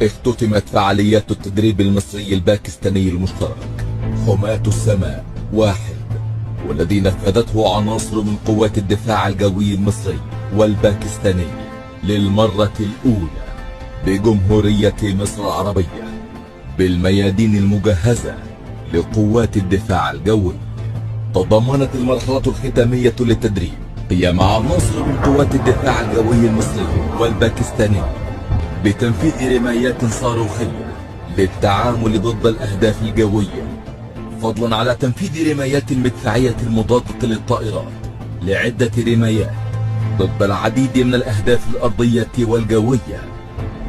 اختتمت فعاليات التدريب المصري الباكستاني المشترك حماة السماء 1، والذي نفذته عناصر من قوات الدفاع الجوي المصري والباكستاني للمرة الأولى بجمهورية مصر العربية بالميادين المجهزة لقوات الدفاع الجوي. تضمنت المرحلة الختامية للتدريب قيام عناصر من قوات الدفاع الجوي المصري والباكستاني بتنفيذ رمايات صاروخية للتعامل ضد الأهداف الجوية، فضلا على تنفيذ رمايات المدفعية المضادة للطائرات لعدة رمايات ضد العديد من الأهداف الأرضية والجوية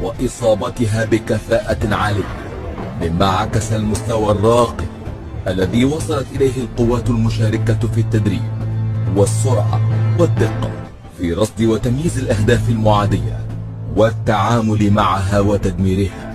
وإصابتها بكفاءة عالية، مما عكس المستوى الراقي الذي وصلت إليه القوات المشاركة في التدريب والسرعة والدقة في رصد وتمييز الأهداف المعادية والتعامل معها وتدميرها.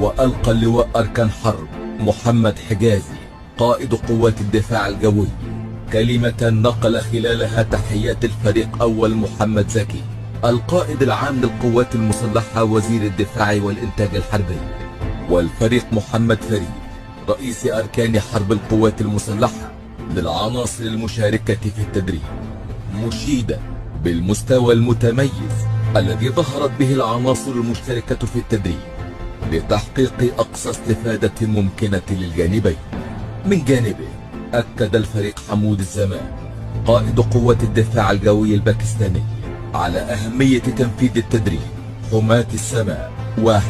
وألقى اللواء أركان حرب محمد حجازي قائد قوات الدفاع الجوي كلمة نقل خلالها تحيات الفريق أول محمد زكي القائد العام للقوات المسلحة وزير الدفاع والإنتاج الحربي، والفريق محمد فريد رئيس أركان حرب القوات المسلحة للعناصر المشاركة في التدريب، مشيدا بالمستوى المتميز الذي ظهرت به العناصر المشتركة في التدريب لتحقيق أقصى استفادة ممكنة للجانبين. من جانبه أكد الفريق حمود الزمان قائد قوة الدفاع الجوي الباكستاني على أهمية تنفيذ التدريب حماة السماء 1